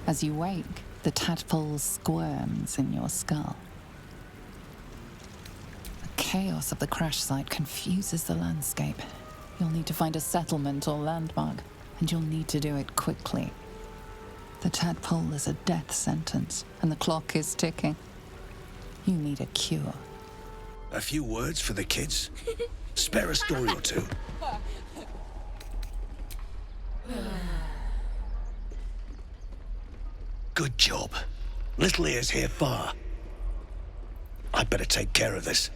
As you wake, the tadpole squirms in your skull. The chaos of the crash site confuses the landscape. You'll need to find a settlement or landmark, and you'll need to do it quickly. The tadpole is a death sentence, and the clock is ticking. You need a cure. A few words for the kids? Spare a story or two. Good job. Little ears hear far. I'd better take care of this.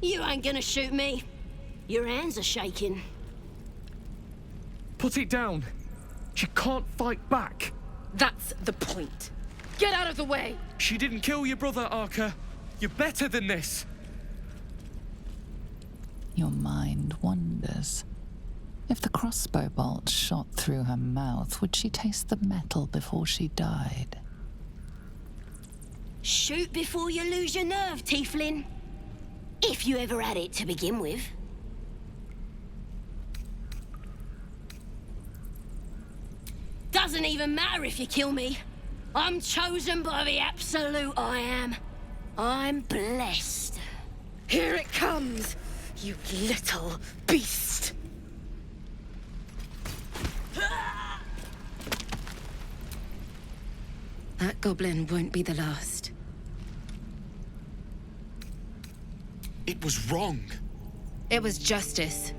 You ain't gonna shoot me. Your hands are shaking. Put it down. She can't fight back. That's the point. Get out of the way! She didn't kill your brother, Arca. You're better than this. Your mind wanders. If the crossbow bolt shot through her mouth, would she taste the metal before she died? Shoot before you lose your nerve, Tiefling. If you ever had it to begin with. Doesn't even matter if you kill me. I'm chosen by the absolute I am. I'm blessed. Here it comes, you little beast! That goblin won't be the last. It was wrong. It was justice.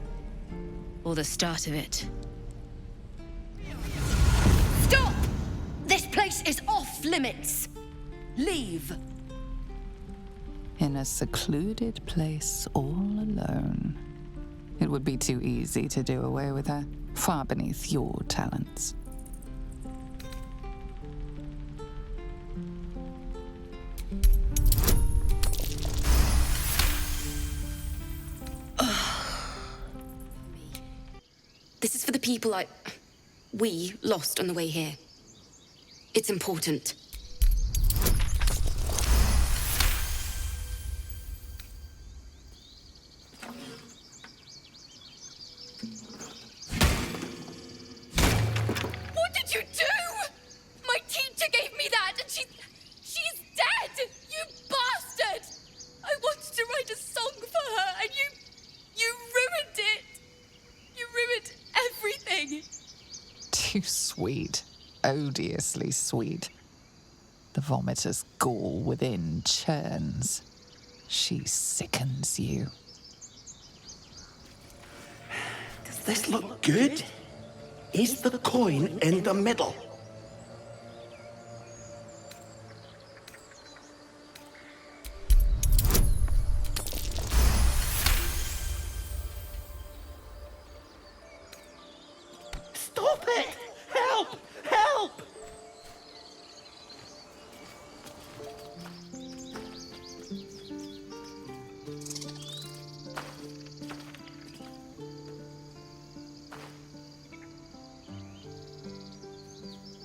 Or the start of it. Stop! This place is off limits. Leave. In a secluded place all alone. It would be too easy to do away with her, far beneath your talents. This is for the people we lost on the way here. It's important. What did you do? My teacher gave me that and she's dead! You bastard! I wanted to write a song for her and you ruined it! You ruined everything! Too sweet. Odiously sweet. The vomitor's gall within churns. She sickens you. Does this look good? Is the coin in the middle? Stop it! Help! Help!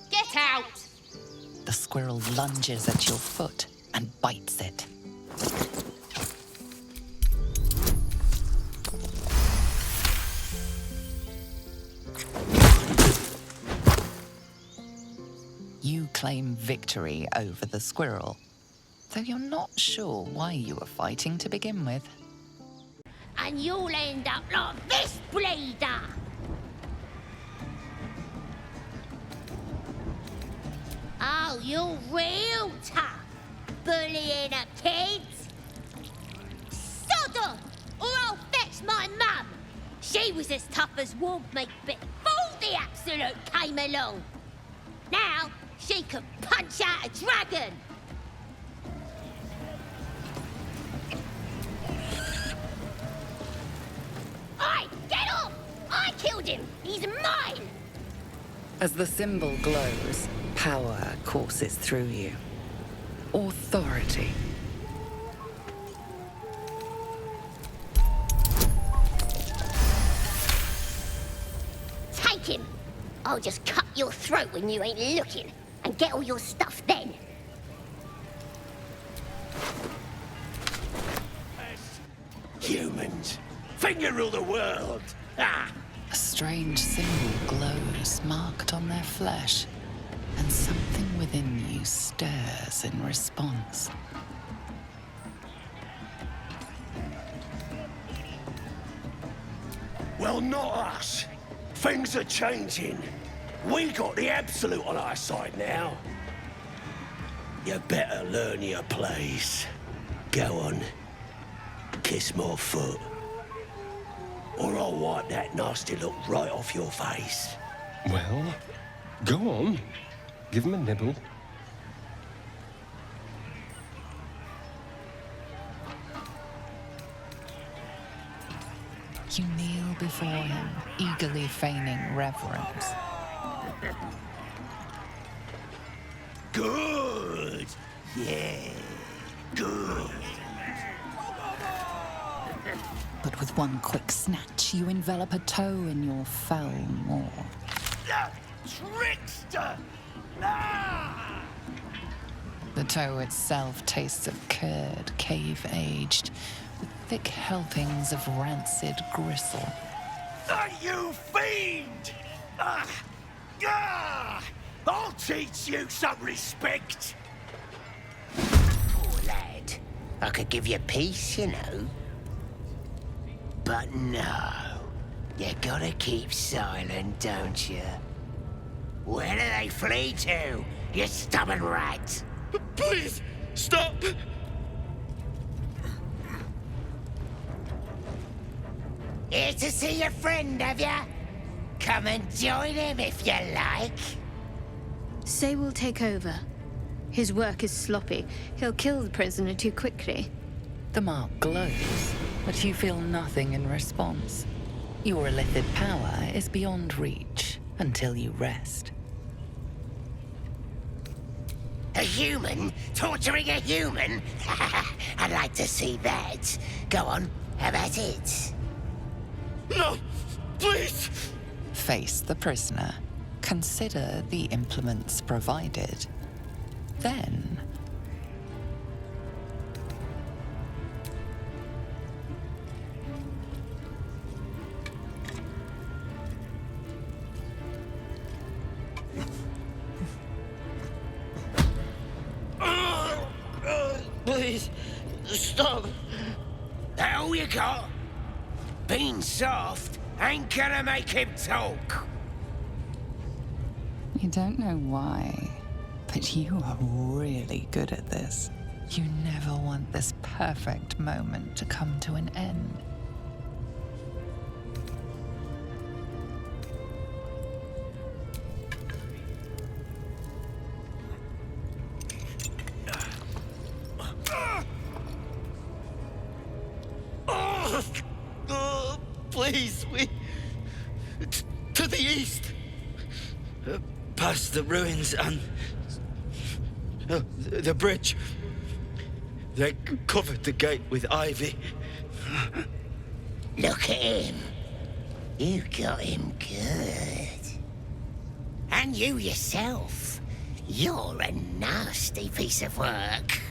Get out! The squirrel lunges at your foot and bites it. You claim victory over the squirrel, though you're not sure why you were fighting to begin with. And you'll end up like this bleeder! Oh, you're real tough, bullying a kid? Sod on, or I'll fetch my mum! She was as tough as wood meat before the Absolute came along. Now, she could punch out a dragon! Oi, get off! I killed him! He's mine! As the symbol glows, power courses through you. Authority. Take him! I'll just cut your throat when you ain't looking, and get all your stuff then. Humans. Think you rule the world. Ah! strange symbol glows, marked on their flesh, and something within you stirs in response. Well, not us. Things are changing. We got the Absolute on our side now. You better learn your place. Go on. Kiss my foot. Or I'll wipe that nasty look right off your face. Well, go on. Give him a nibble. You kneel before him, eagerly feigning reverence. Good. Yeah. Good. But with one quick snatch, you envelop a toe in your foul maw. Trickster! Ah! The toe itself tastes of curd, cave-aged, with thick helpings of rancid gristle. You fiend! Ah! Ah! I'll teach you some respect! Poor lad. I could give you peace, you know. But no. You gotta keep silent, don't you? Where do they flee to, you stubborn rat? Please, stop! Here to see your friend, have ya? Come and join him if you like. Say will take over. His work is sloppy. He'll kill the prisoner too quickly. The mark glows, but you feel nothing in response. Your illithid power is beyond reach until you rest. A human? Torturing a human? I'd like to see that. Go on, have at it. No! Please! Face the prisoner. Consider the implements provided. Then... Please, stop. That all you got? Being soft ain't gonna make him talk. You don't know why, but you are really good at this. You never want this perfect moment to come to an end. Please, to the east. Past the ruins and the bridge. They covered the gate with ivy. Look at him. You got him good. And you yourself. You're a nasty piece of work.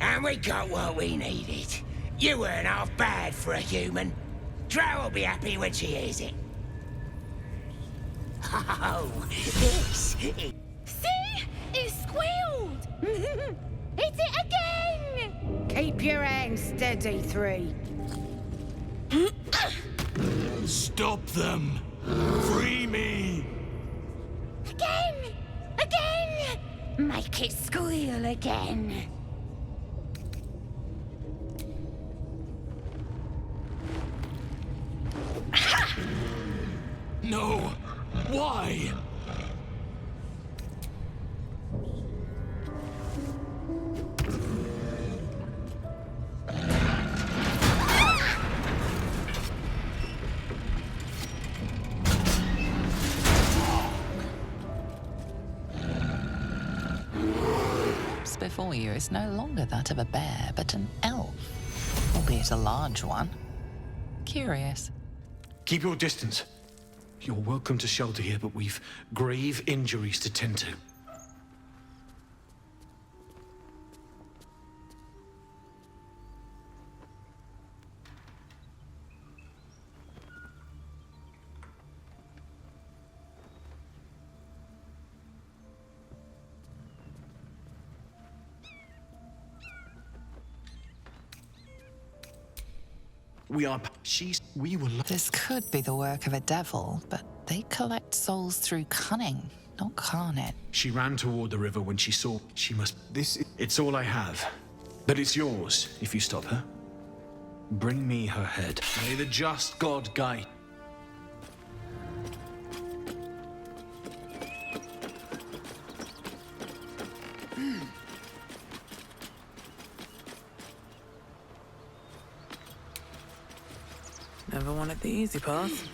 And we got what we needed. You weren't half bad for a human. Drow will be happy when she hears it. Oh, this is... See? It squealed! Hit it again! Keep your hands steady, three. Stop them! Free me! Again! Again! Make it squeal again. No! Why? Before you is no longer that of a bear, but an elf, albeit a large one. Curious. Keep your distance. You're welcome to shelter here, but we've grave injuries to tend to. We were. This could be the work of a devil, but they collect souls through cunning, not carnage. She ran toward the river when she saw. She must. It's all I have. But it's yours if you stop her. Bring me her head. May the just God guide. Never wanted the easy path.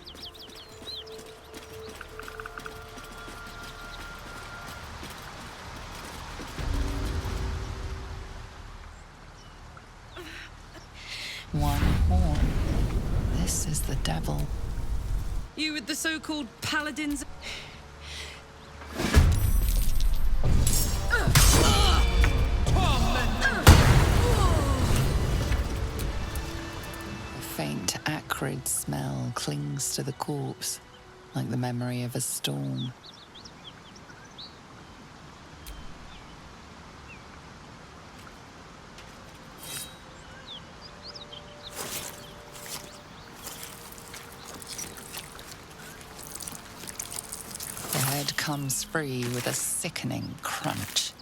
One horn. This is the devil. You with the so-called paladins? A faint, acrid smell clings to the corpse, like the memory of a storm. The head comes free with a sickening crunch.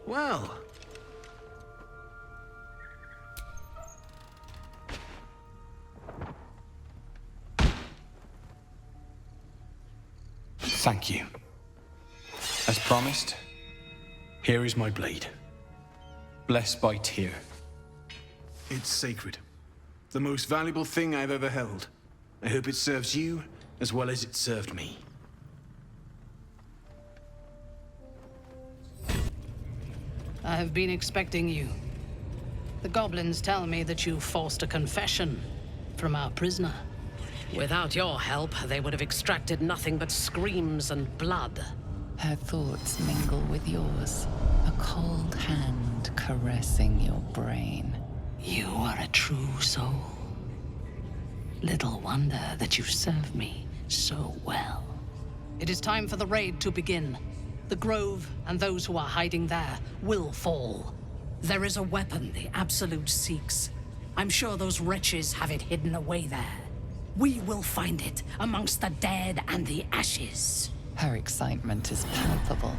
Well. Thank you. As promised, here is my blade. Blessed by Tyr. It's sacred. The most valuable thing I've ever held. I hope it serves you as well as it served me. I have been expecting you. The goblins tell me that you forced a confession from our prisoner. Without your help, they would have extracted nothing but screams and blood. Her thoughts mingle with yours, a cold hand caressing your brain. You are a true soul. Little wonder that you serve me so well. It is time for the raid to begin. The Grove and those who are hiding there will fall. There is a weapon the Absolute seeks. I'm sure those wretches have it hidden away there. We will find it amongst the dead and the ashes. Her excitement is palpable.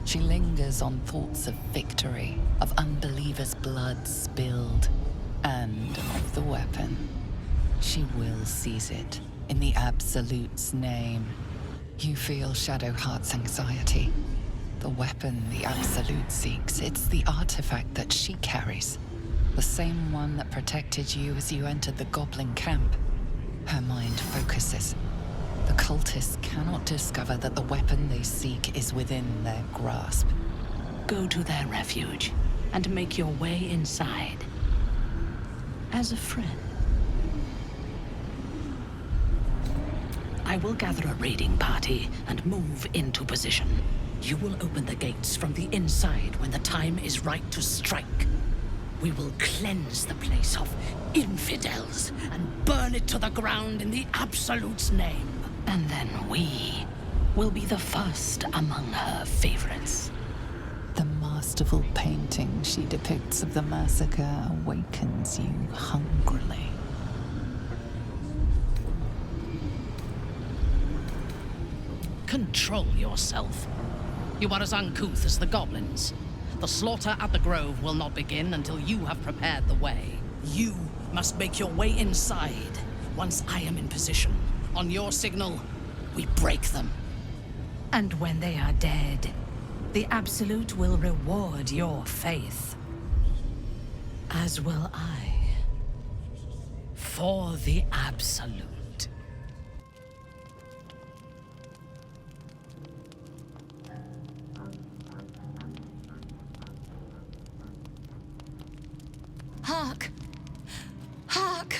She lingers on thoughts of victory, of unbelievers' blood spilled, and of the weapon. She will seize it, in the Absolute's name. You feel Shadowheart's anxiety. The weapon the Absolute seeks, it's the artifact that she carries. The same one that protected you as you entered the goblin camp. Her mind focuses. The cultists cannot discover that the weapon they seek is within their grasp. Go to their refuge and make your way inside. As a friend. I will gather a raiding party and move into position. You will open the gates from the inside when the time is right to strike. We will cleanse the place of infidels and burn it to the ground in the Absolute's name. And then we will be the first among her favorites. The masterful painting she depicts of the massacre awakens you hungrily. Control yourself. You are as uncouth as the goblins. The slaughter at the Grove will not begin until you have prepared the way. You must make your way inside. Once I am in position, on your signal, we break them. And when they are dead, the Absolute will reward your faith. As will I. For the Absolute. Hark! Hark!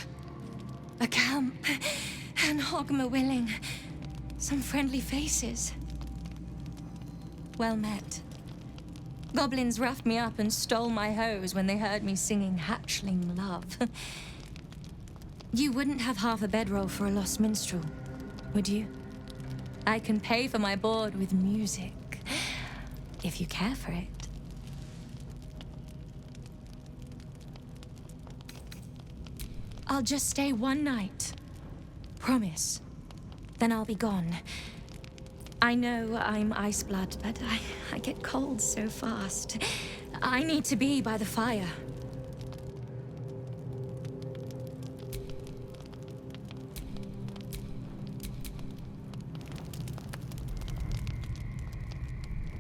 A camp, and Hogma willing. Some friendly faces. Well met. Goblins roughed me up and stole my hose when they heard me singing hatchling love. You wouldn't have half a bedroll for a lost minstrel, would you? I can pay for my board with music. if you care for it. I'll just stay one night. Promise. Then I'll be gone. I know I'm ice blood, but I get cold so fast. I need to be by the fire.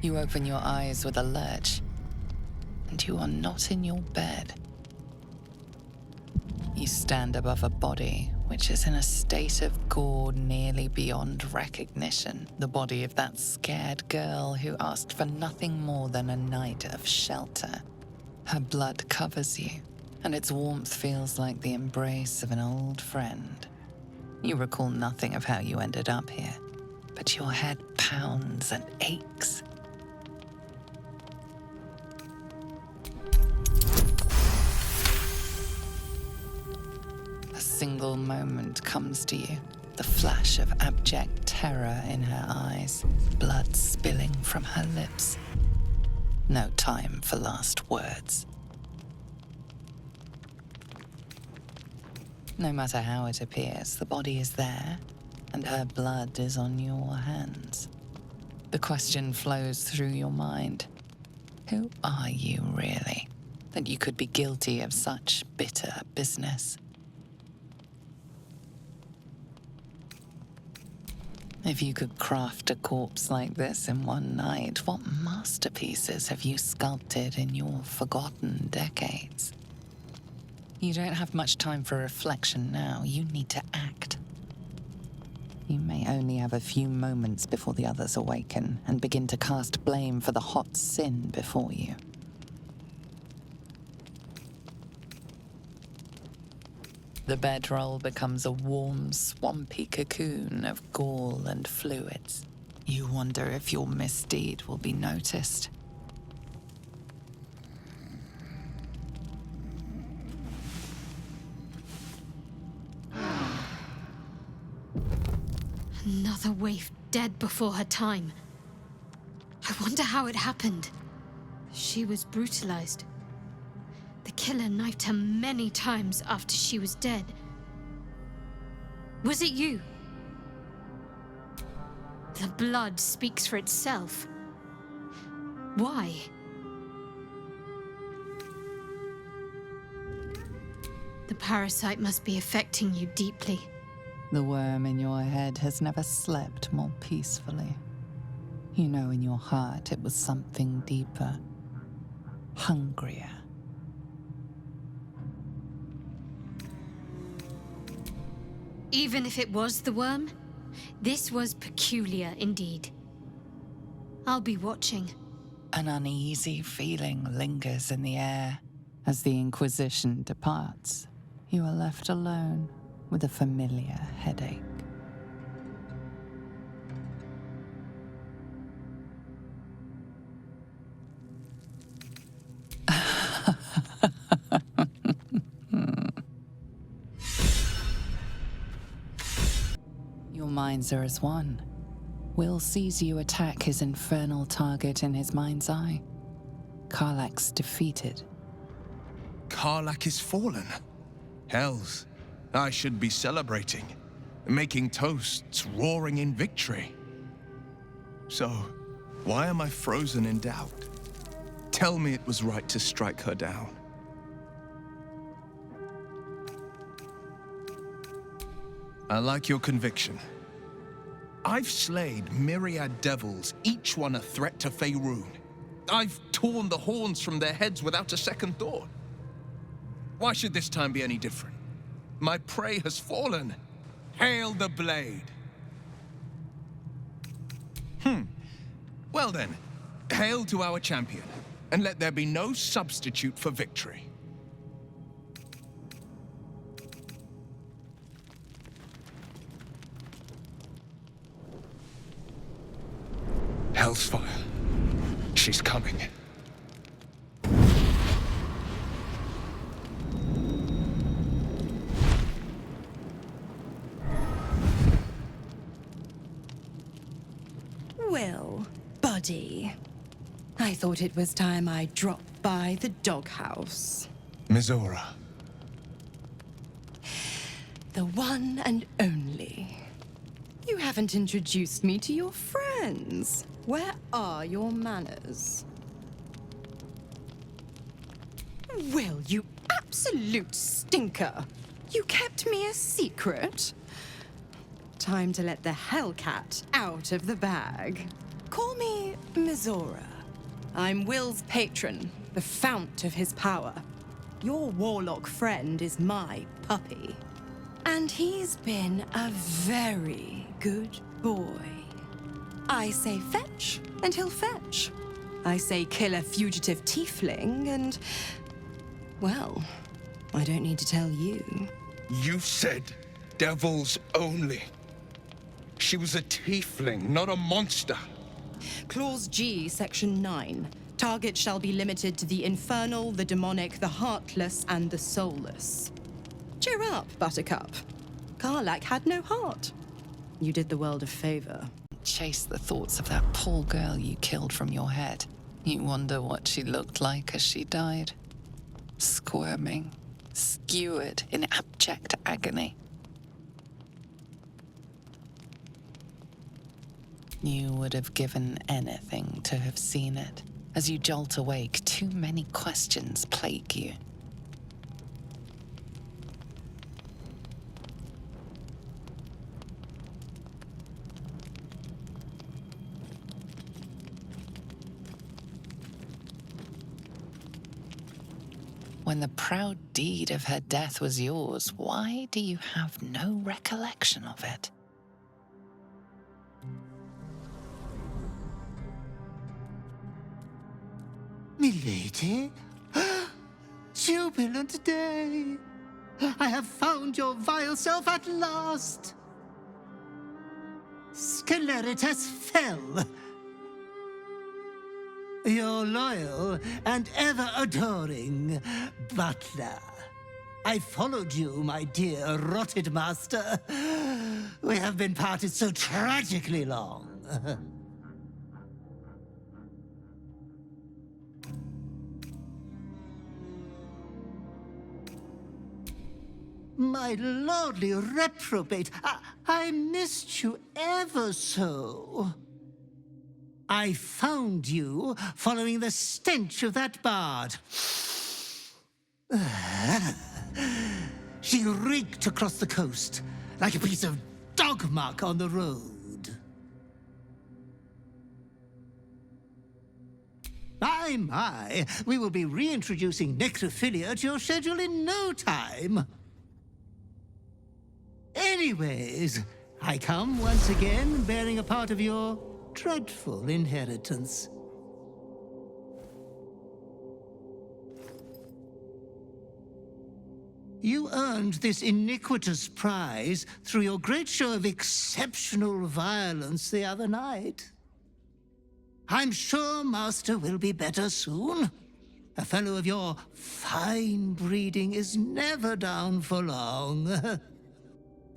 You open your eyes with a lurch, and you are not in your bed. You stand above a body which is in a state of gore nearly beyond recognition. The body of that scared girl who asked for nothing more than a night of shelter. Her blood covers you, and its warmth feels like the embrace of an old friend. You recall nothing of how you ended up here, but your head pounds and aches. A single moment comes to you, the flash of abject terror in her eyes, blood spilling from her lips. No time for last words. No matter how it appears, the body is there, and her blood is on your hands. The question flows through your mind. Who are you, really, that you could be guilty of such bitter business? If you could craft a corpse like this in one night, what masterpieces have you sculpted in your forgotten decades? You don't have much time for reflection now. You need to act. You may only have a few moments before the others awaken and begin to cast blame for the hot sin before you. The bedroll becomes a warm, swampy cocoon of gall and fluids. You wonder if your misdeed will be noticed. Another waif dead before her time. I wonder how it happened. She was brutalized. The killer knifed her many times after she was dead. Was it you? The blood speaks for itself. Why? The parasite must be affecting you deeply. The worm in your head has never slept more peacefully. You know in your heart it was something deeper, hungrier. Even if it was the worm, this was peculiar indeed. I'll be watching. An uneasy feeling lingers in the air. As the Inquisition departs, you are left alone with a familiar headache. Your minds are as one. Wyll sees you attack his infernal target in his mind's eye. Karlach's defeated. Karlach is fallen. Hells, I should be celebrating, making toasts, roaring in victory. So, why am I frozen in doubt? Tell me it was right to strike her down. I like your conviction. I've slayed myriad devils, each one a threat to Faerun. I've torn the horns from their heads without a second thought. Why should this time be any different? My prey has fallen. Hail the blade. Well then, hail to our champion, and let there be no substitute for victory. Hellsfire. She's coming. Well, buddy, I thought it was time I dropped by the doghouse. Minthara. The one and only. You haven't introduced me to your friends. Where are your manners? Wyll, you absolute stinker! You kept me a secret? Time to let the Hellcat out of the bag. Call me Minthara. I'm Wyll's patron, the fount of his power. Your warlock friend is my puppy. And he's been a very good boy. I say fetch, and he'll fetch. I say kill a fugitive tiefling, and... well, I don't need to tell you. You said devils only. She was a tiefling, not a monster. Clause G, Section 9. Target shall be limited to the infernal, the demonic, the heartless, and the soulless. Cheer up, Buttercup. Karlach had no heart. You did the world a favor. Chase the thoughts of that poor girl you killed from your head. You wonder what she looked like as she died. Squirming, skewered in abject agony. You would have given anything to have seen it. As you jolt awake, too many questions plague you. When the proud deed of her death was yours, why do you have no recollection of it? Milady? Jubilant day! I have found your vile self at last! Sceleritas fell. Your loyal and ever-adoring butler. I followed you, my dear rotted master. We have been parted so tragically long. My lordly reprobate, I missed you ever so. I found you following the stench of that bard. She reeked across the coast like a piece of dog muck on the road. My, we will be reintroducing necrophilia to your schedule in no time. Anyways, I come once again bearing a part of your dreadful inheritance. You earned this iniquitous prize through your great show of exceptional violence the other night. I'm sure Master will be better soon. A fellow of your fine breeding is never down for long.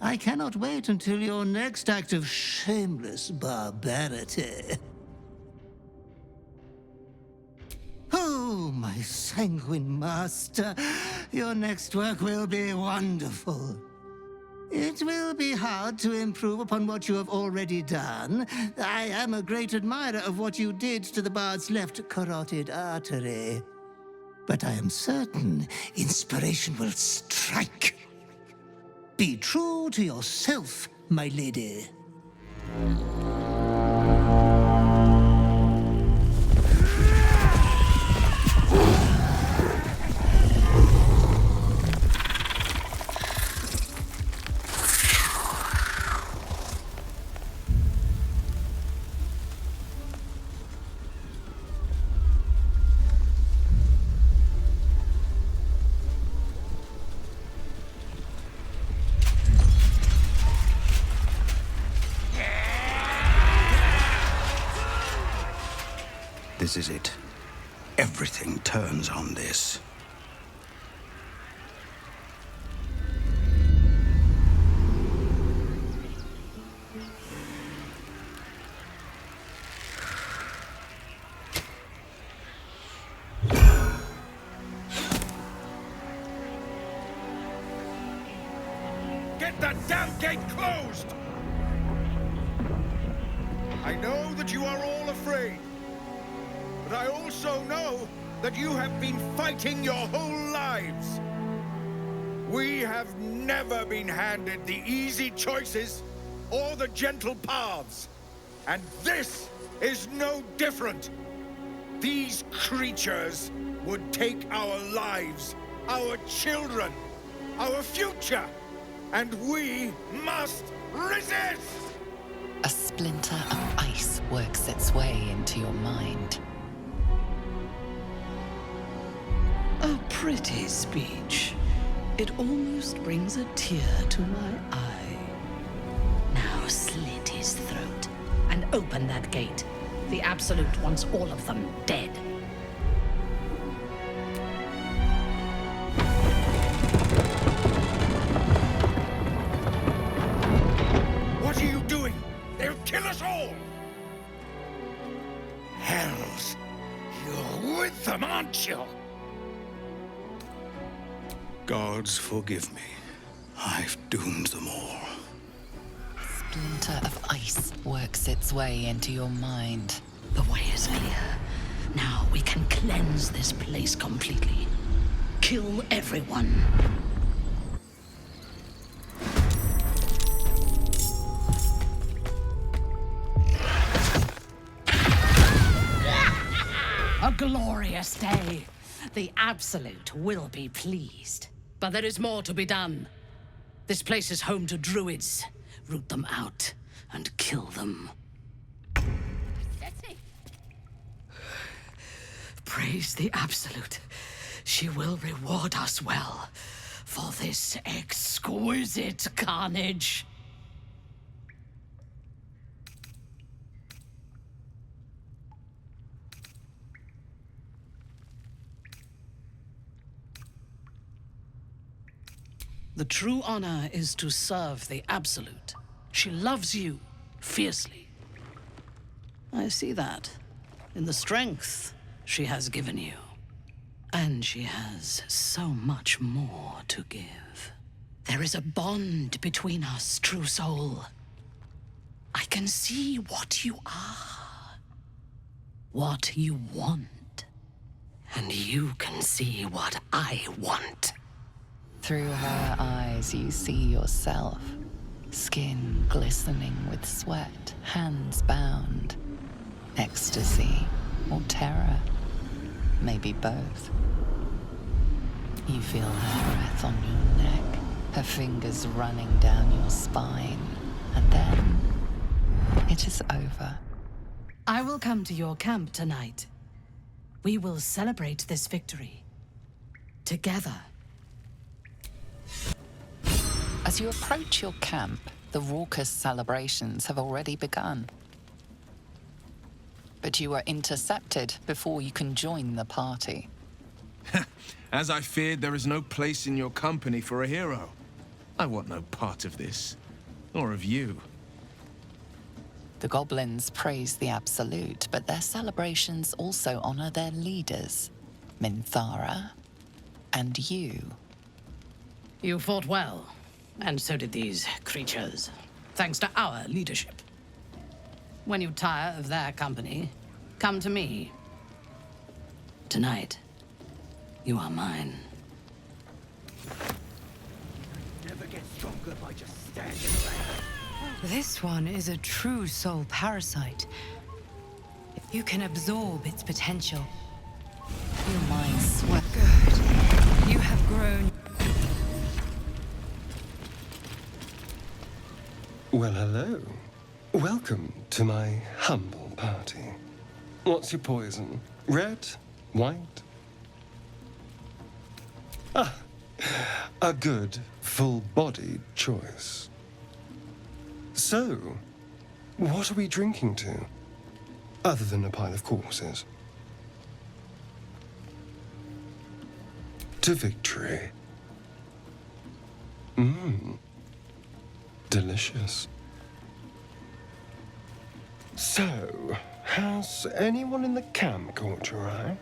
I cannot wait until your next act of shameless barbarity. Oh, my sanguine master, your next work will be wonderful. It will be hard to improve upon what you have already done. I am a great admirer of what you did to the bard's left carotid artery. But I am certain inspiration will strike. Be true to yourself, my lady. This is it. Everything turns on this. Get that damn gate closed! I know that you are all afraid, but I also know that you have been fighting your whole lives. We have never been handed the easy choices or the gentle paths, and this is no different. These creatures would take our lives, our children, our future, and we must resist! A splinter of ice works its way into your mind. A pretty speech. It almost brings a tear to my eye. Now slit his throat and open that gate. The Absolute wants all of them dead. What are you doing? They'll kill us all! Hells, you're with them, aren't you? Gods forgive me. I've doomed them all. Splinter of ice works its way into your mind. The way is clear. Now we can cleanse this place completely. Kill everyone. A glorious day. The Absolute will be pleased. But there is more to be done. This place is home to druids. Root them out and kill them. Praise the Absolute. She will reward us well for this exquisite carnage. The true honor is to serve the Absolute. She loves you fiercely. I see that in the strength she has given you. And she has so much more to give. There is a bond between us, true soul. I can see what you are, what you want, and you can see what I want. Through her eyes, you see yourself. Skin glistening with sweat, hands bound. Ecstasy or terror. Maybe both. You feel her breath on your neck, her fingers running down your spine, and then it is over. I will come to your camp tonight. We will celebrate this victory. Together. As you approach your camp, the raucous celebrations have already begun. But you are intercepted before you can join the party. As I feared, there is no place in your company for a hero. I want no part of this, or of you. The goblins praise the Absolute, but their celebrations also honor their leaders, Minthara and you. You fought well, and so did these creatures, thanks to our leadership. When you tire of their company, come to me. Tonight, you are mine. Never get stronger by just standing around. This one is a true soul parasite. You can absorb its potential. Your mind sweat. Good. You have grown. Well, hello. Welcome to my humble party. What's your poison? Red? White? Ah, a good, full-bodied choice. So, what are we drinking to? Other than a pile of corpses. To victory. Mmm. Delicious. So, has anyone in the camp caught your eye?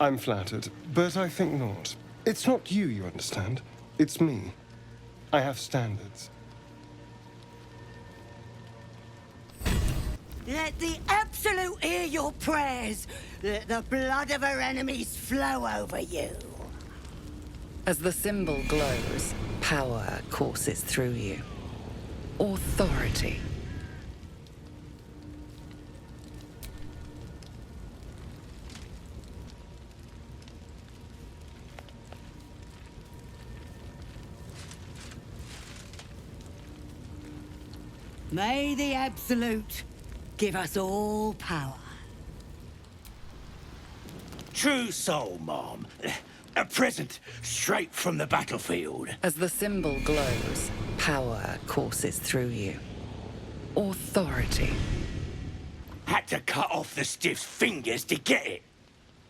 I'm flattered, but I think not. It's not you understand. It's me. I have standards. Let the Absolute hear your prayers. Let the blood of her enemies flow over you. As the symbol glows, power courses through you. Authority. May the Absolute give us all power. True soul, Mom. A present straight from the battlefield. As the symbol glows, power courses through you. Authority. Had to cut off the stiff's fingers to get it.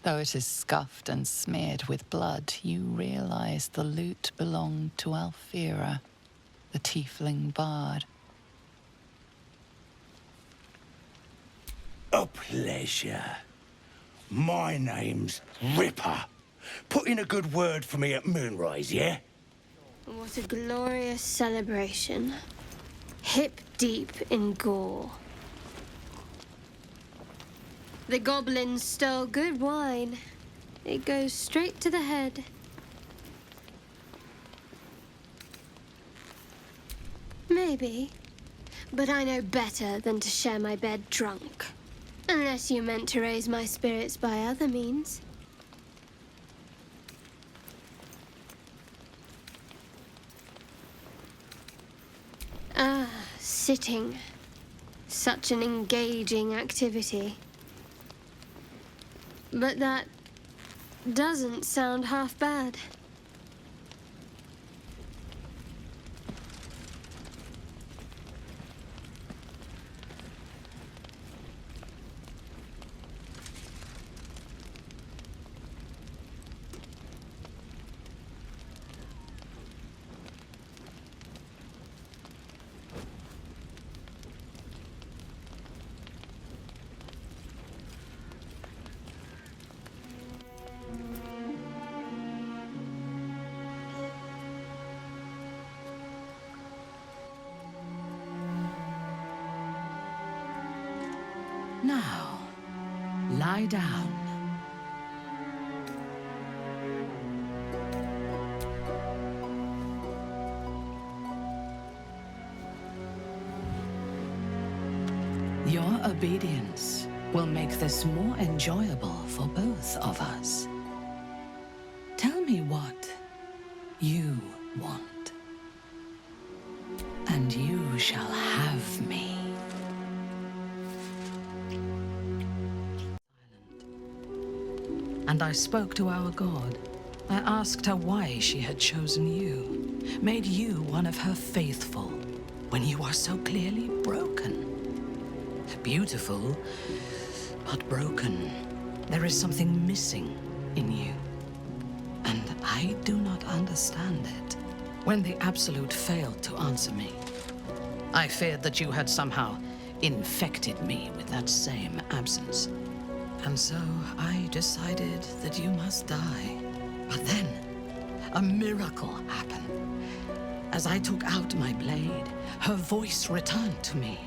Though it is scuffed and smeared with blood, you realize the loot belonged to Alfira, the Tiefling bard. A pleasure. My name's Ripper. Put in a good word for me at Moonrise, yeah? What a glorious celebration. Hip deep in gore. The goblins stole good wine. It goes straight to the head. Maybe. But I know better than to share my bed drunk. Unless you meant to raise my spirits by other means. Ah, sitting. Such an engaging activity. But that doesn't sound half bad. Now, lie down. Your obedience will make this more enjoyable for both of us. Tell me what you want, and you shall have me. And I spoke to our god. I asked her why she had chosen you, made you one of her faithful, when you are so clearly broken. Beautiful, but broken. There is something missing in you. And I do not understand it. When the Absolute failed to answer me, I feared that you had somehow infected me with that same absence. And so I decided that you must die. But then, a miracle happened. As I took out my blade, her voice returned to me.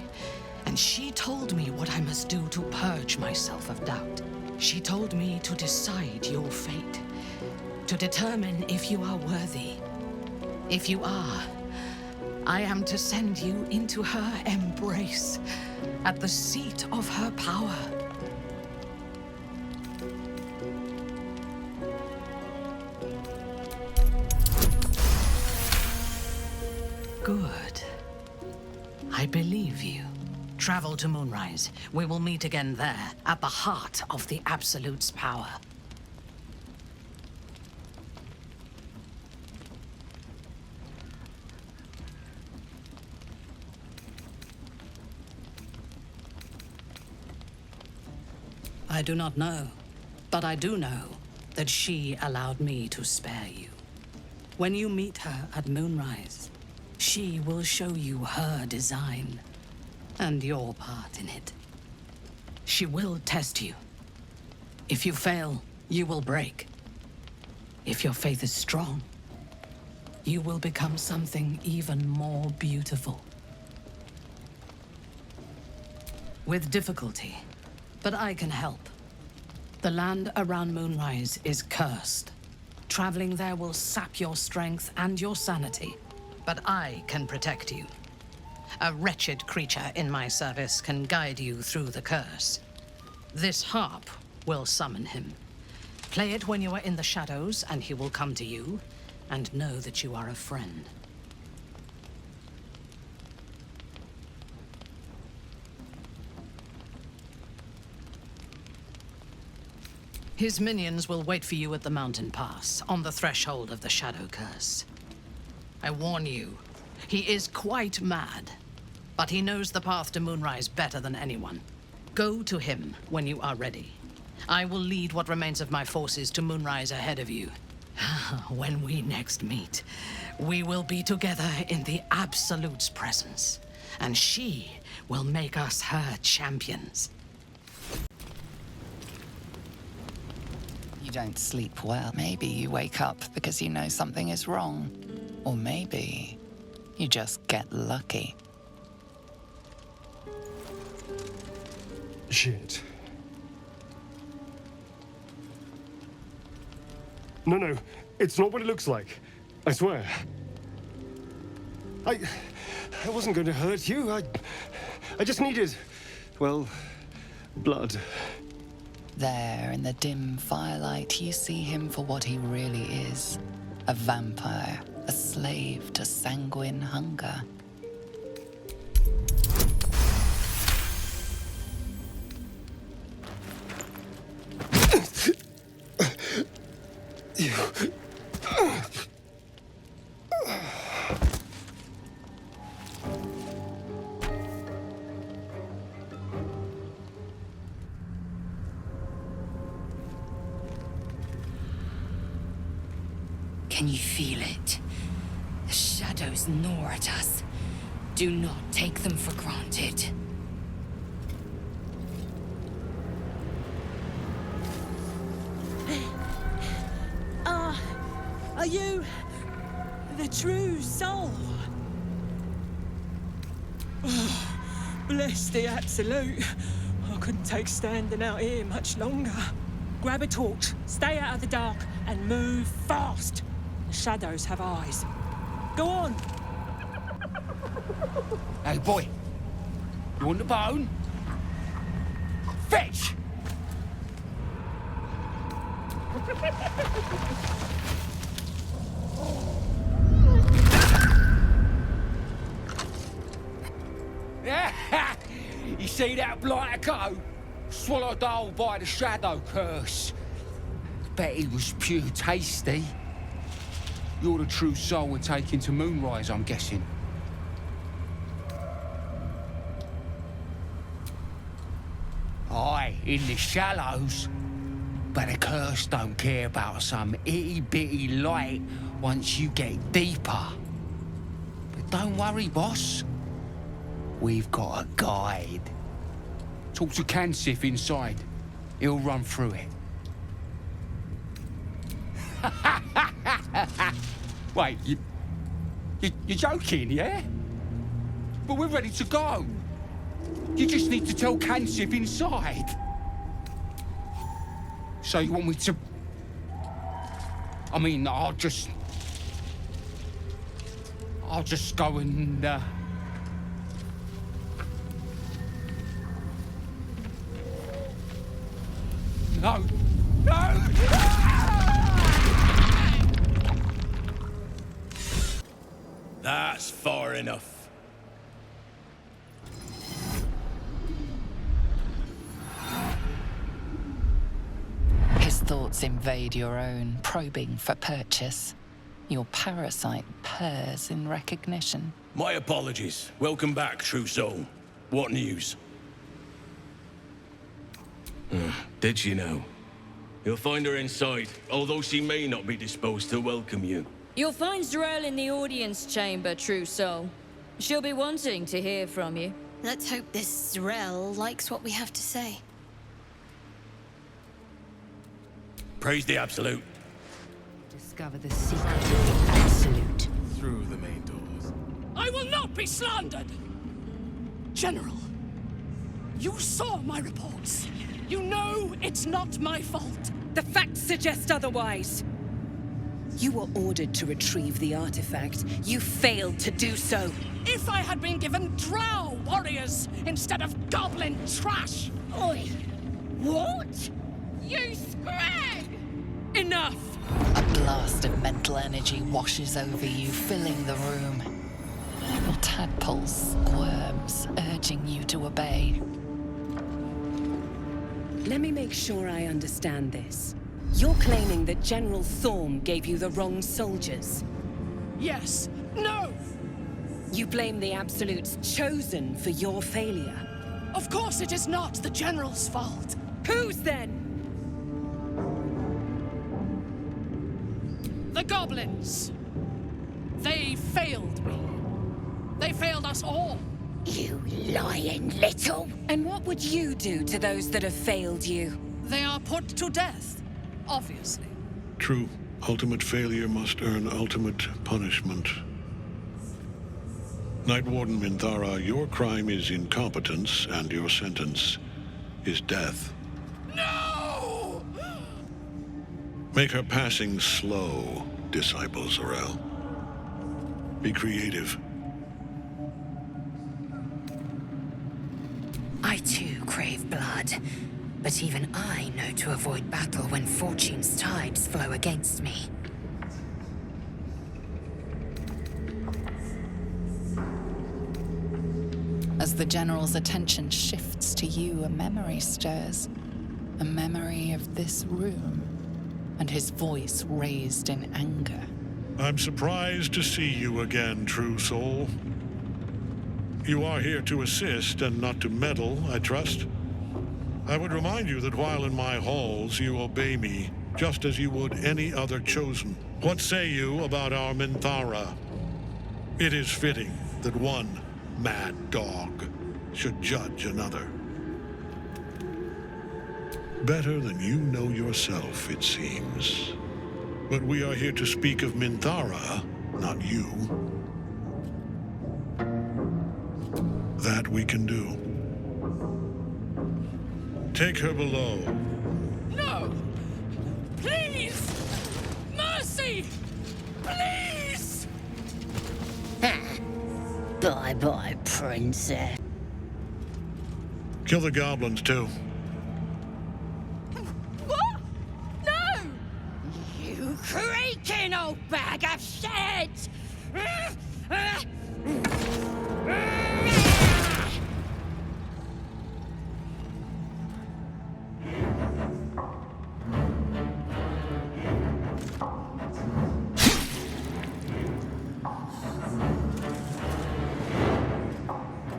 And she told me what I must do to purge myself of doubt. She told me to decide your fate. To determine if you are worthy. If you are, I am to send you into her embrace, at the seat of her power. Good. I believe you. Travel to Moonrise. We will meet again there, at the heart of the Absolute's power. I do not know, but I do know that she allowed me to spare you. When you meet her at Moonrise, she will show you her design and your part in it. She will test you. If you fail, You will break. If your faith is strong, you will become something even more beautiful. With difficulty, but I can help. The land around Moonrise is cursed. Traveling there will sap your strength and your sanity, but I can protect you. A wretched creature in my service can guide you through the curse. This harp will summon him. Play it when you are in the shadows, and he will come to you, and know that you are a friend. His minions will wait for you at the mountain pass, on the threshold of the Shadow Curse. I warn you, he is quite mad, but he knows the path to Moonrise better than anyone. Go to him when you are ready. I will lead what remains of my forces to Moonrise ahead of you. When we next meet, we will be together in the Absolute's presence, and she will make us her champions. You don't sleep well. Maybe you wake up because you know something is wrong. Or maybe you just get lucky. Shit. No, it's not what it looks like. I swear. I wasn't going to hurt you. I just needed, well, blood. There, in the dim firelight, you see him for what he really is. A vampire, a slave to sanguine hunger. Can you feel it? The shadows gnaw at us. Do not take them for granted. Are you the true soul? Oh, bless the Absolute. I couldn't take standing out here much longer. Grab a torch, stay out of the dark, and move fast. The shadows have eyes. Go on. Hey, boy. You want the bone? Fetch! You see that blighter go? Swallowed whole by the Shadow Curse. Bet he was pure tasty. You're the true soul we're taking to Moonrise, I'm guessing. Aye, in the shallows. But the curse don't care about some itty-bitty light once you get deeper. But don't worry, boss. We've got a guide. Talk to Kansif inside. He'll run through it. Wait, you're joking, yeah? But we're ready to go. You just need to tell Kansif inside. So you want me to... I mean, I'll just go and, No! No! That's far enough. His thoughts invade your own, probing for purchase. Your parasite purrs in recognition. My apologies. Welcome back, true soul. What news? Did she know? You'll find her inside, although she may not be disposed to welcome you. You'll find Z'rell in the audience chamber, true soul. She'll be wanting to hear from you. Let's hope this Z'rell likes what we have to say. Praise the Absolute. Discover the secret of the Absolute. Through the main doors. I will not be slandered! General, you saw my reports. You know it's not my fault. The facts suggest otherwise. You were ordered to retrieve the artifact. You failed to do so. If I had been given drow warriors instead of goblin trash! Oi! What? You scrag! Enough! A blast of mental energy washes over you, filling the room. Your tadpole squirms, urging you to obey. Let me make sure I understand this. You're claiming that General Thorm gave you the wrong soldiers? Yes. No! You blame the Absolute's chosen for your failure? Of course it is not the General's fault. Whose then? The goblins. They failed me. They failed us all. You lying little... And what would you do to those that have failed you? They are put to death, obviously. True. Ultimate failure must earn ultimate punishment. Night Warden Minthara, your crime is incompetence, and your sentence is death. No! Make her passing slow, Disciple Zorel. Be creative. I too crave blood, but even I know to avoid battle when fortune's tides flow against me. As the General's attention shifts to you, a memory stirs. A memory of this room, and his voice raised in anger. I'm surprised to see you again, true soul. You are here to assist and not to meddle, I trust. I would remind you that while in my halls, you obey me, just as you would any other chosen. What say you about our Minthara? It is fitting that one mad dog should judge another. Better than you know yourself, it seems. But we are here to speak of Minthara, not you. That we can do. Take her below. No! Please! Mercy! Please! Bye-bye, princess. Kill the goblins, too. What? No! You creaking old bag of shit!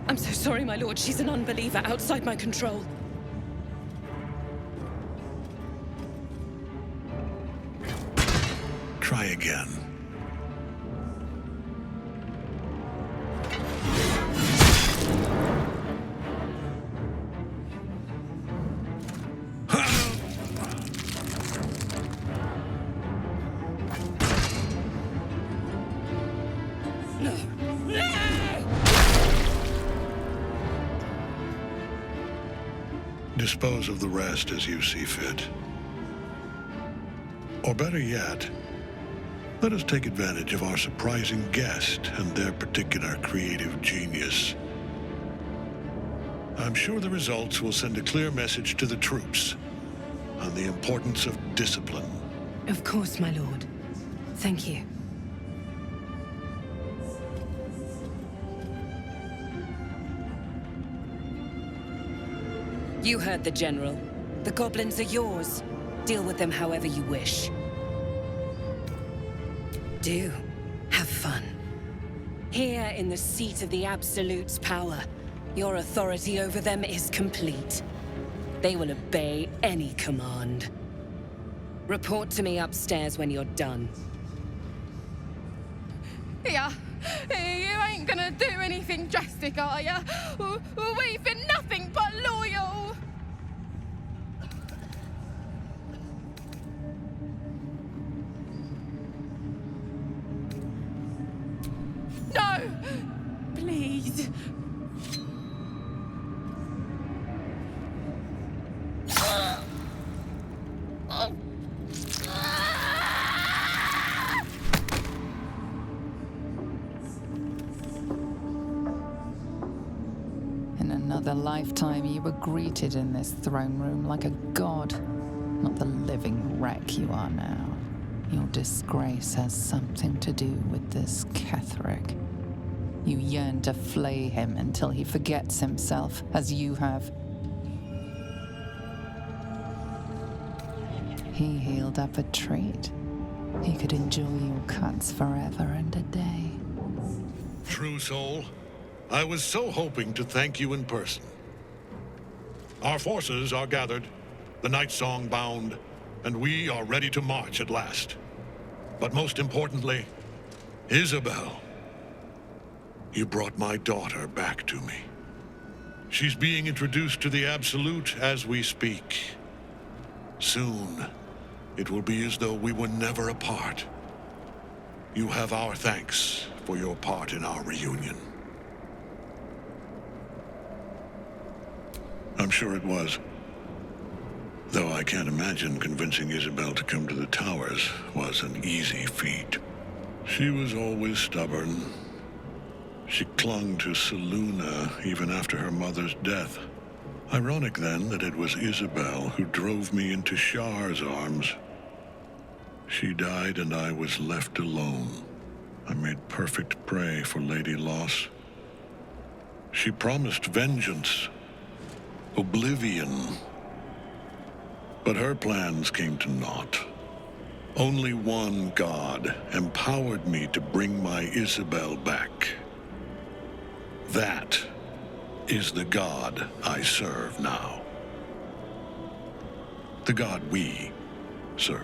I'm so sorry, my lord. She's an unbeliever outside my control. Try again. Dispose of the rest as you see fit. Or better yet, let us take advantage of our surprising guest and their particular creative genius. I'm sure the results will send a clear message to the troops on the importance of discipline. Of course, my lord. Thank you. You heard the General. The goblins are yours. Deal with them however you wish. Do. Have fun. Here in the seat of the Absolute's power, your authority over them is complete. They will obey any command. Report to me upstairs when you're done. Yeah, you ain't gonna do anything drastic, are ya? We've been nothing but loyal. No! Please. In another lifetime, you were greeted in this throne room like a god, not the living wreck you are now. Your disgrace has something to do with this Ketheric. You yearn to flay him until he forgets himself, as you have. He healed up a treat. He could enjoy your cuts forever and a day. True soul, I was so hoping to thank you in person. Our forces are gathered, the Nightsong bound, and we are ready to march at last. But most importantly, Isabel. You brought my daughter back to me. She's being introduced to the Absolute as we speak. Soon, it will be as though we were never apart. You have our thanks for your part in our reunion. I'm sure it was. Though I can't imagine convincing Isabel to come to the towers was an easy feat. She was always stubborn. She clung to Selûne even after her mother's death. Ironic then that it was Isabel who drove me into Shar's arms. She died and I was left alone. I made perfect prey for Lady Loss. She promised vengeance, oblivion. But her plans came to naught. Only one god empowered me to bring my Isabel back. That is the god I serve now. The god we serve.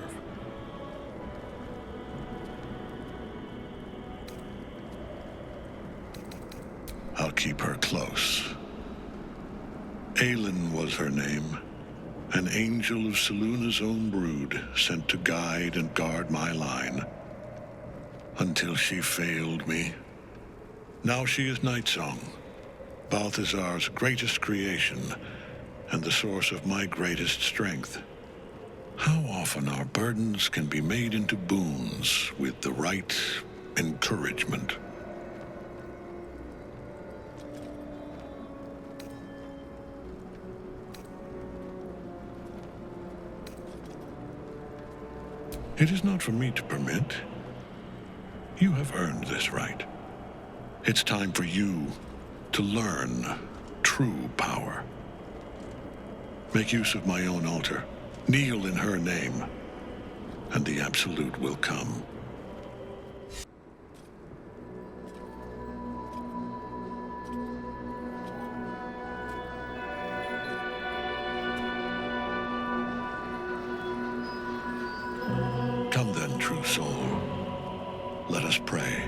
I'll keep her close. Aelin was her name. An angel of Selûne's own brood, sent to guide and guard my line. Until she failed me. Now she is Nightsong, Balthazar's greatest creation, and the source of my greatest strength. How often our burdens can be made into boons with the right encouragement. It is not for me to permit. You have earned this right. It's time for you to learn true power. Make use of my own altar. Kneel in her name, and the Absolute will come. Come then, true soul. Let us pray.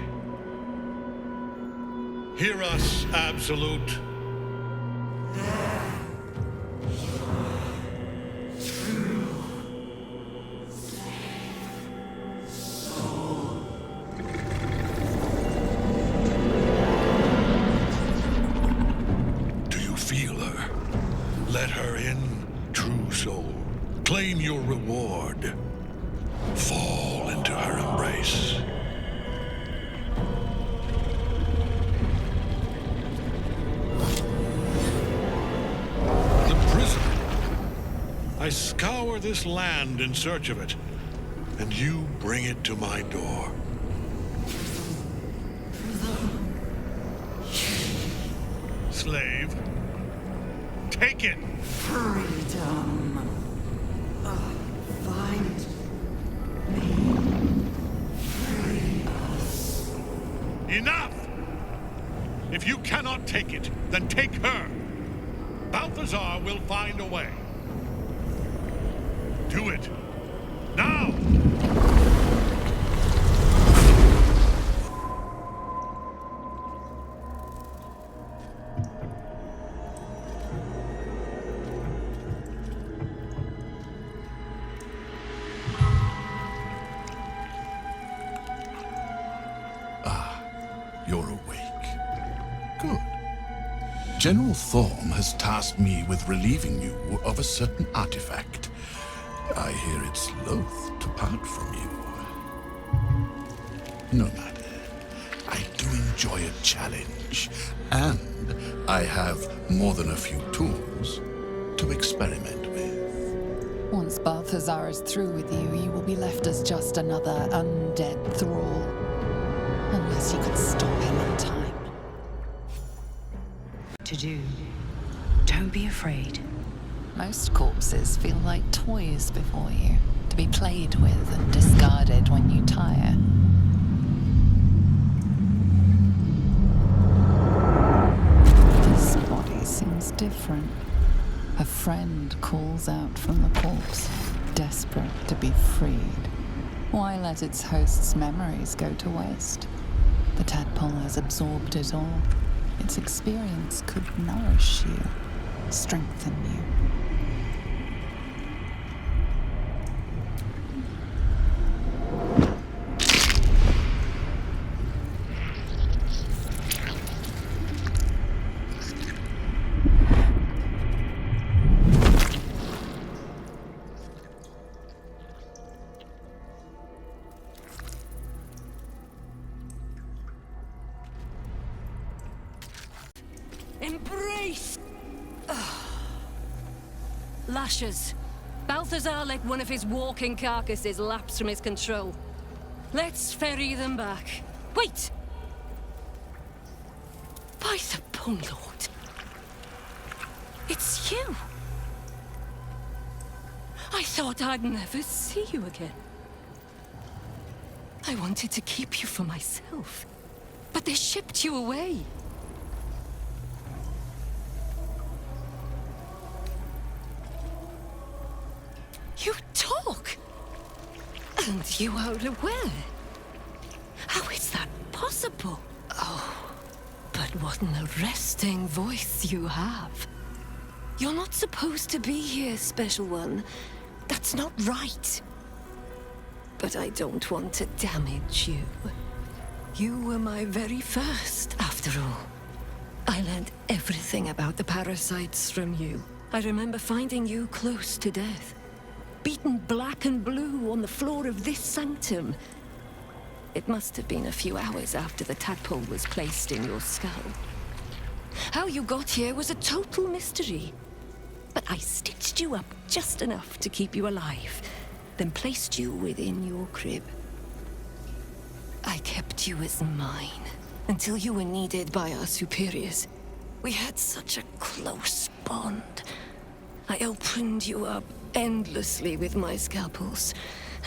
Hear us, Absolute. Do you feel her? Let her in, true soul. Claim your reward. Fall into her embrace. The prison. I scour this land in search of it, and you bring it to my door. Slave, take it. Freedom. Find Enough! If you cannot take it, then take her. Balthazar will find a way. Do it. Now! you're awake. Good. General Thorm has tasked me with relieving you of a certain artifact. I hear it's loath to part from you. No matter. I do enjoy a challenge, and I have more than a few tools to experiment with. Once Balthazar is through with you, you will be left as just another undead thrall. Unless you can stop him in time. To do. Don't be afraid. Most corpses feel like toys before you, to be played with and discarded when you tire. This body seems different. A friend calls out from the corpse, desperate to be freed. Why let its host's memories go to waste? The tadpole has absorbed it all. Its experience could nourish you, strengthen you. Embrace! Lashes. Balthazar let one of his walking carcasses lapse from his control. Let's ferry them back. Wait! By the Bone Lord. It's you! I thought I'd never see you again. I wanted to keep you for myself, but they shipped you away. You talk! And you are aware. How is that possible? Oh, but what an arresting voice you have. You're not supposed to be here, Special One. That's not right. But I don't want to damage you. You were my very first, after all. I learned everything about the parasites from you. I remember finding you close to death. Beaten black and blue on the floor of this sanctum. It must have been a few hours after the tadpole was placed in your skull. How you got here was a total mystery. But I stitched you up just enough to keep you alive, then placed you within your crib. I kept you as mine until you were needed by our superiors. We had such a close bond. I opened you up endlessly with my scalpels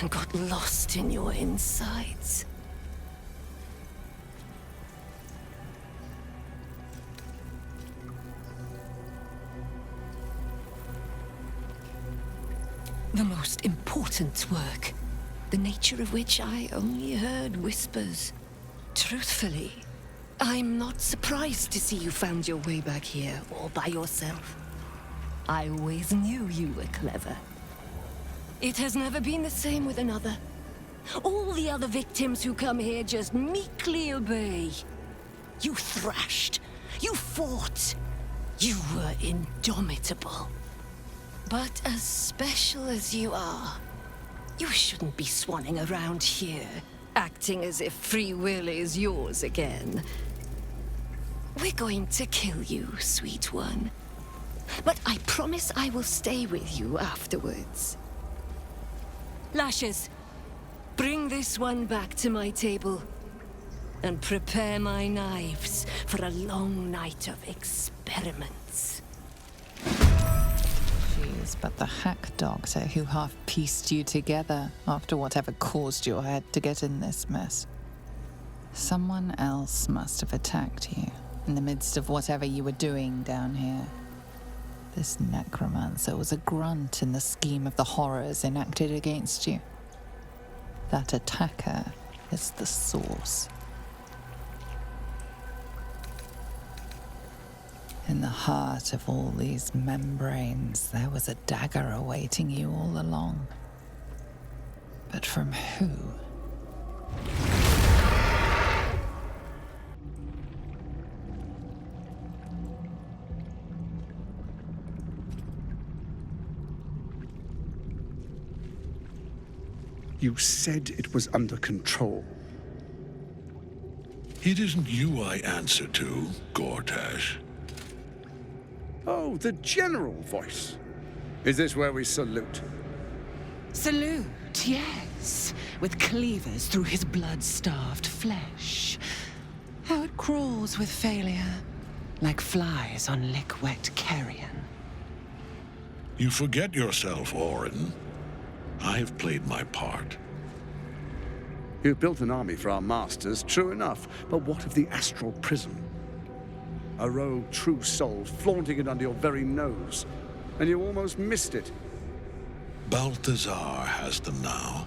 and got lost in your insides. The most important work, the nature of which I only heard whispers. Truthfully, I'm not surprised to see you found your way back here all by yourself. I always knew you were clever. It has never been the same with another. All the other victims who come here just meekly obey. You thrashed. You fought. You were indomitable. But as special as you are, you shouldn't be swanning around here, acting as if free will is yours again. We're going to kill you, sweet one. But I promise I will stay with you afterwards. Lashes, bring this one back to my table. And prepare my knives for a long night of experiments. She is but the hack doctor who half-pieced you together after whatever caused your head to get in this mess. Someone else must have attacked you in the midst of whatever you were doing down here. This necromancer was a grunt in the scheme of the horrors enacted against you. That attacker is the source. In the heart of all these membranes, there was a dagger awaiting you all along. But from who? You said it was under control. It isn't you I answer to, Gortash. Oh, the general voice. Is this where we salute? Salute, yes. With cleavers through his blood-starved flesh. How it crawls with failure, like flies on lick-wet carrion. You forget yourself, Orin. I have played my part. You've built an army for our masters, true enough. But what of the astral prism? A rogue true soul flaunting it under your very nose. And you almost missed it. Balthazar has them now.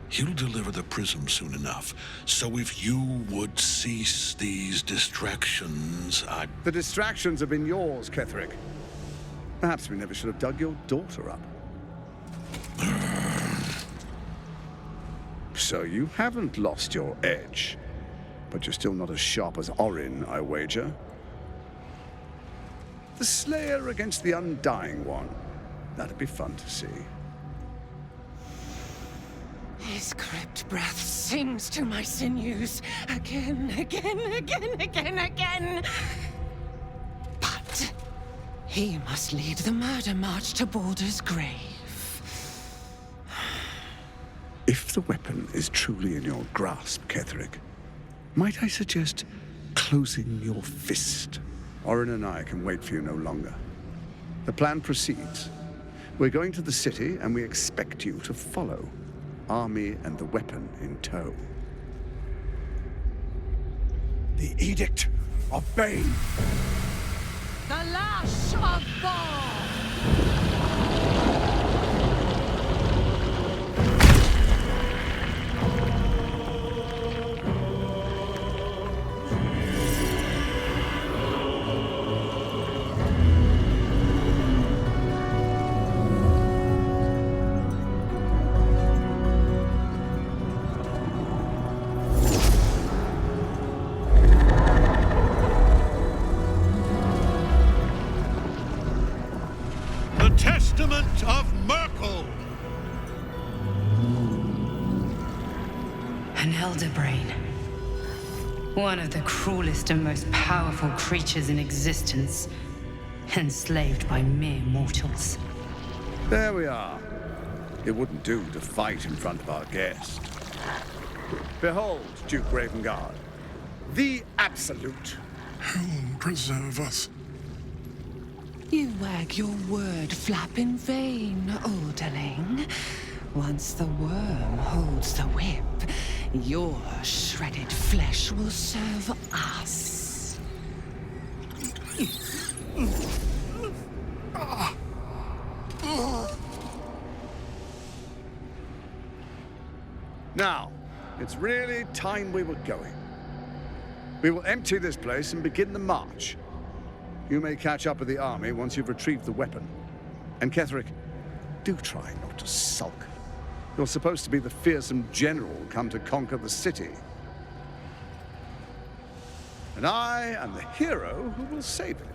He'll deliver the prism soon enough. So if you would cease these distractions, I'd... The distractions have been yours, Ketheric. Perhaps we never should have dug your daughter up. So you haven't lost your edge. But you're still not as sharp as Orin, I wager. The Slayer against the Undying One. That'd be fun to see. His crypt breath sings to my sinews. Again, again, again, again, again. But he must lead the murder march to Baldur's grave. If the weapon is truly in your grasp, Ketheric, might I suggest closing your fist? Orin and I can wait for you no longer. The plan proceeds. We're going to the city, and we expect you to follow. Army and the weapon in tow. The Edict of Bane. The Lash of Bhaal! Testament of Myrkul! An elder brain. One of the cruelest and most powerful creatures in existence. Enslaved by mere mortals. There we are. It wouldn't do to fight in front of our guest. Behold, Duke Ravengard. The Absolute. Helm preserve us. You wag your word flap in vain, Alderling. Once the worm holds the whip, your shredded flesh will serve us. Now, it's really time we were going. We will empty this place and begin the march. You may catch up with the army once you've retrieved the weapon. And Ketheric, do try not to sulk. You're supposed to be the fearsome general come to conquer the city. And I am the hero who will save it.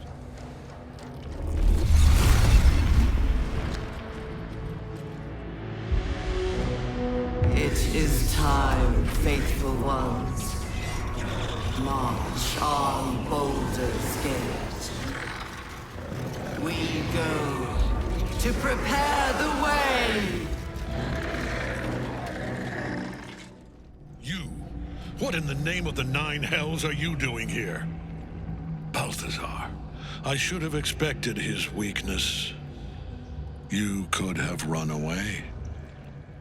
It is time, faithful ones. March on Baldur's Gate. We go to prepare the way! You? What in the name of the nine hells are you doing here? Balthazar, I should have expected his weakness. You could have run away.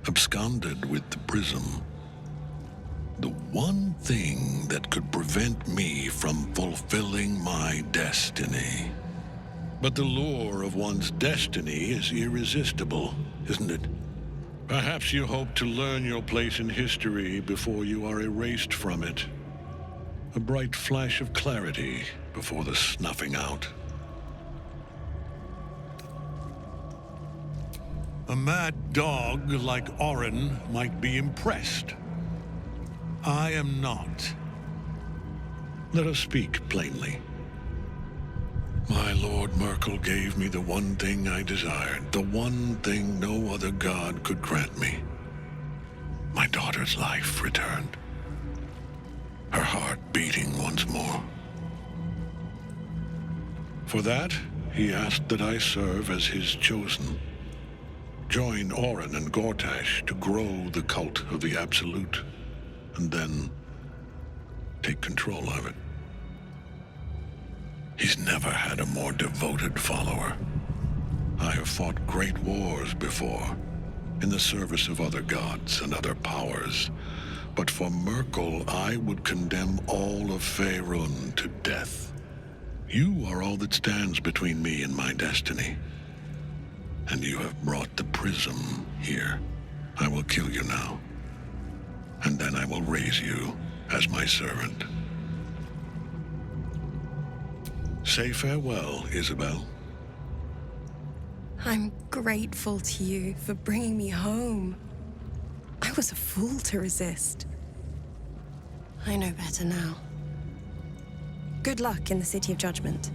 Absconded with the prism. The one thing that could prevent me from fulfilling my destiny. But the lure of one's destiny is irresistible, isn't it? Perhaps you hope to learn your place in history before you are erased from it. A bright flash of clarity before the snuffing out. A mad dog like Orin might be impressed. I am not. Let us speak plainly. My Lord Myrkul gave me the one thing I desired, the one thing no other god could grant me. daughter's life returned, her heart beating once more. For that, he asked that I serve as his chosen. Join Orin and Gortash to grow the cult of the Absolute, and then take control of it. He's never had a more devoted follower. I have fought great wars before, in the service of other gods and other powers, but for Myrkul, I would condemn all of Faerun to death. You are all that stands between me and my destiny. And you have brought the prism here. I will kill you now. And then I will raise you as my servant. Say farewell, Isabel. I'm grateful to you for bringing me home. I was a fool to resist. I know better now. Good luck in the City of Judgment.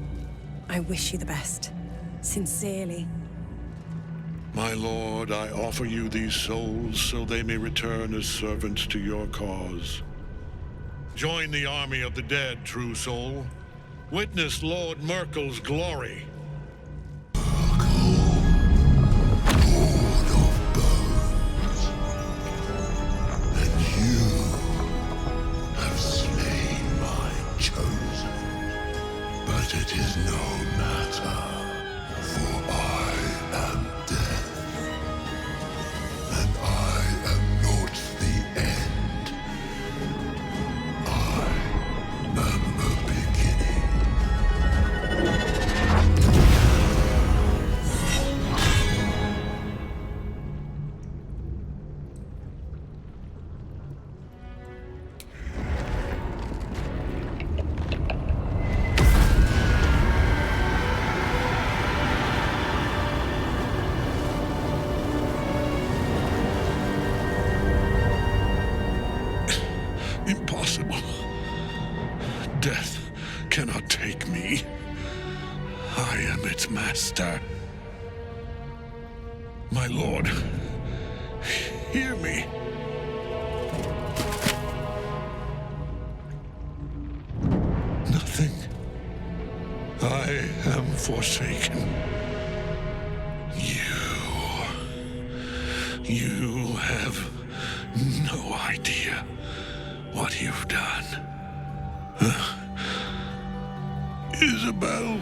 I wish you the best. Sincerely. My lord, I offer you these souls so they may return as servants to your cause. Join the army of the dead, true soul. Witness Lord Myrkul's glory. It is no matter, for I am death, and I am not the end. I am the beginning. Impossible. Death cannot take me. I am its master. My lord, hear me. Nothing. I am forsaken. You have no idea what you've done. Isabel.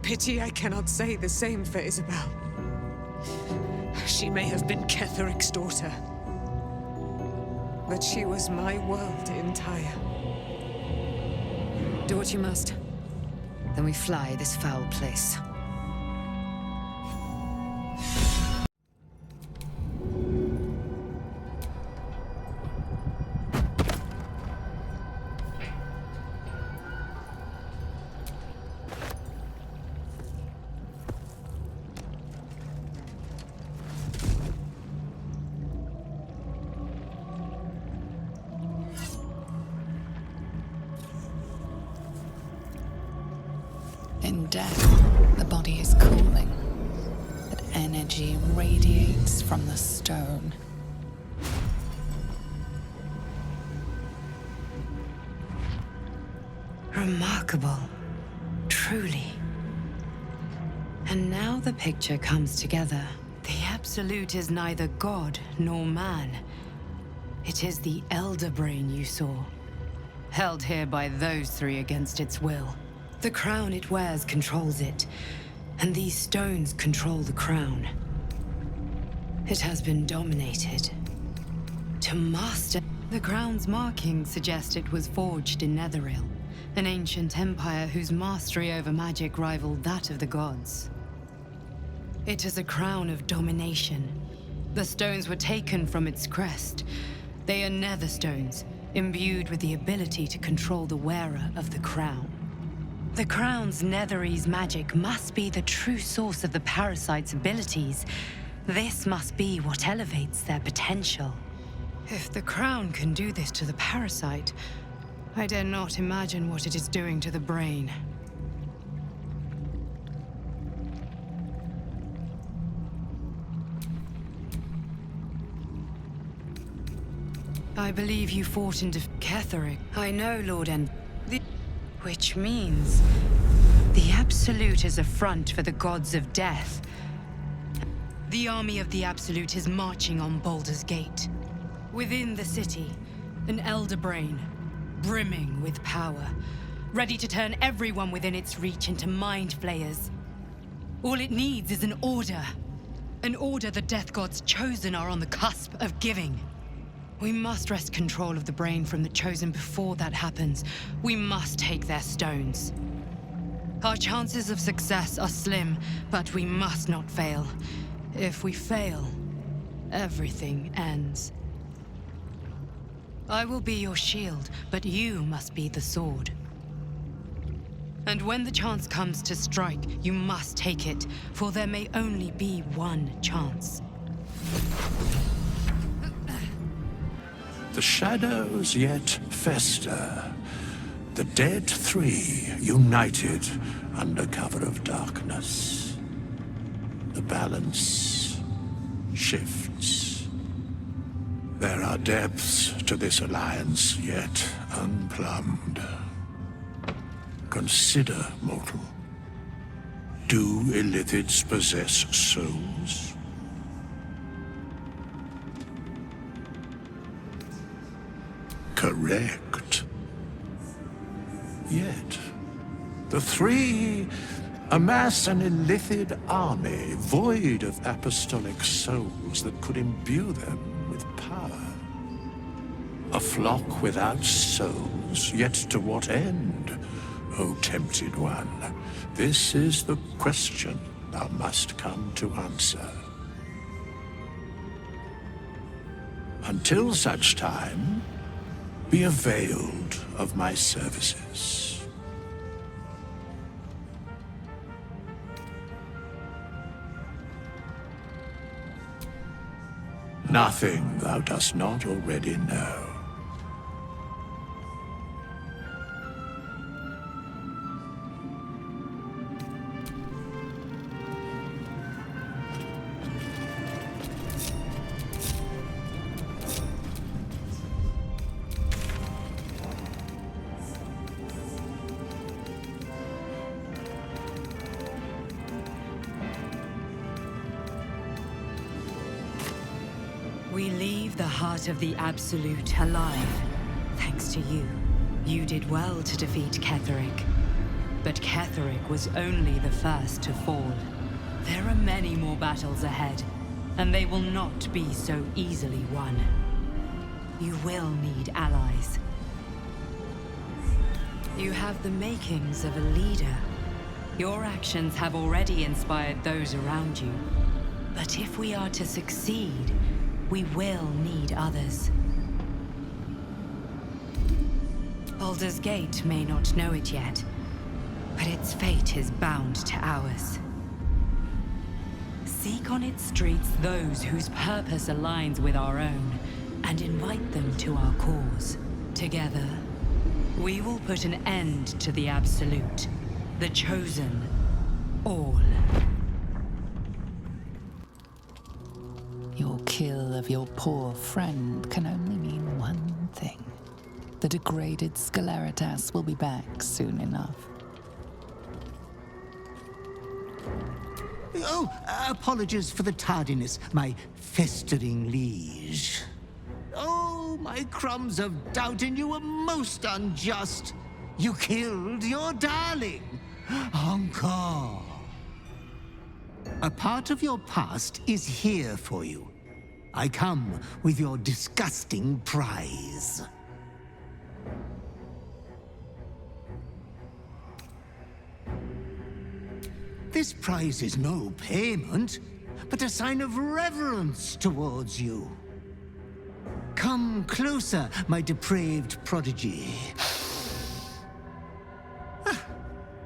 Pity I cannot say the same for Isabel. She may have been Ketheric's daughter, but she was my world entire. Do what you must. Then we fly this foul place. In death, the body is cooling, but energy radiates from the stone. Remarkable. Truly. And now the picture comes together. The Absolute is neither god nor man. It is the Elder Brain you saw, held here by those three against its will. The crown it wears controls it, and these stones control the crown. It has been dominated. To master... The crown's markings suggest it was forged in Netheril, an ancient empire whose mastery over magic rivaled that of the gods. It is a crown of domination. The stones were taken from its crest. They are nether stones, imbued with the ability to control the wearer of the crown. The crown's Netherese magic must be the true source of the parasite's abilities. This must be what elevates their potential. If the crown can do this to the parasite, I dare not imagine what it is doing to the brain. I believe you fought in Ketheric. I know, Lord which means the Absolute is a front for the gods of death. The army of the Absolute is marching on Baldur's Gate. Within the city, an elder brain, brimming with power, ready to turn everyone within its reach into mind flayers. All it needs is an order the death gods chosen are on the cusp of giving. We must wrest control of the brain from the Chosen before that happens. We must take their stones. Our chances of success are slim, but we must not fail. If we fail, everything ends. I will be your shield, but you must be the sword. And when the chance comes to strike, you must take it, for there may only be one chance. The shadows yet fester. The dead three united under cover of darkness. The balance shifts. There are depths to this alliance yet unplumbed. Consider, mortal. Do illithids possess souls? Correct. Yet, the three amass an illithid army void of apostolic souls that could imbue them with power. A flock without souls, yet to what end, O tempted one? This is the question thou must come to answer. Until such time, be availed of my services. Nothing thou dost not already know. We leave the heart of the Absolute alive, thanks to you. You did well to defeat Ketheric. But Ketheric was only the first to fall. There are many more battles ahead, and they will not be so easily won. You will need allies. You have the makings of a leader. Your actions have already inspired those around you. But if we are to succeed, we will need others. Baldur's Gate may not know it yet, but its fate is bound to ours. Seek on its streets those whose purpose aligns with our own, and invite them to our cause. Together, we will put an end to the Absolute, the Chosen, all. Your kill of your poor friend can only mean one thing. The degraded Sceleritas will be back soon enough. Oh, apologies for the tardiness, my festering liege. Oh, my crumbs of doubt in you were most unjust. You killed your darling, Encore. A part of your past is here for you. I come with your disgusting prize. This prize is no payment, but a sign of reverence towards you. Come closer, my depraved prodigy.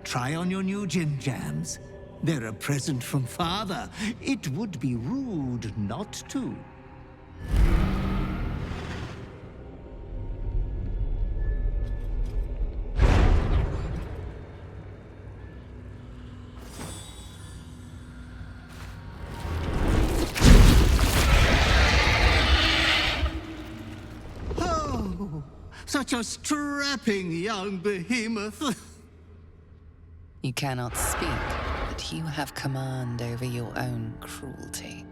Try on your new gym jams. They're a present from Father. It would be rude not to. Oh, such a strapping young behemoth. You cannot speak, but you have command over your own cruelty.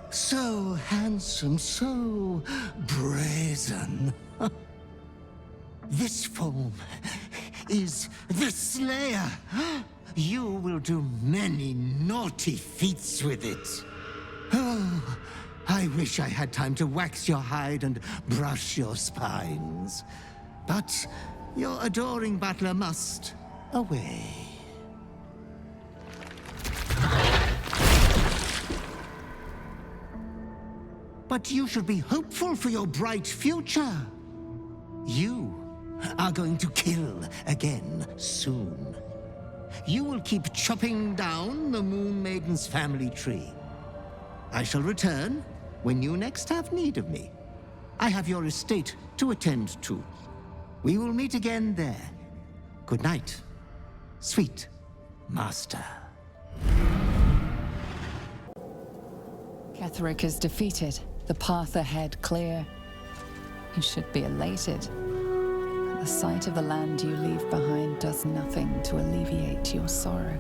So handsome, so brazen. This form is the Slayer. You will do many naughty feats with it. Oh, I wish I had time to wax your hide and brush your spines. But your adoring butler must away. But you should be hopeful for your bright future. You are going to kill again soon. You will keep chopping down the Moon Maiden's family tree. I shall return when you next have need of me. I have your estate to attend to. We will meet again there. Good night, sweet master. Ketheric is defeated, the path ahead clear. You should be elated. The sight of the land you leave behind does nothing to alleviate your sorrow.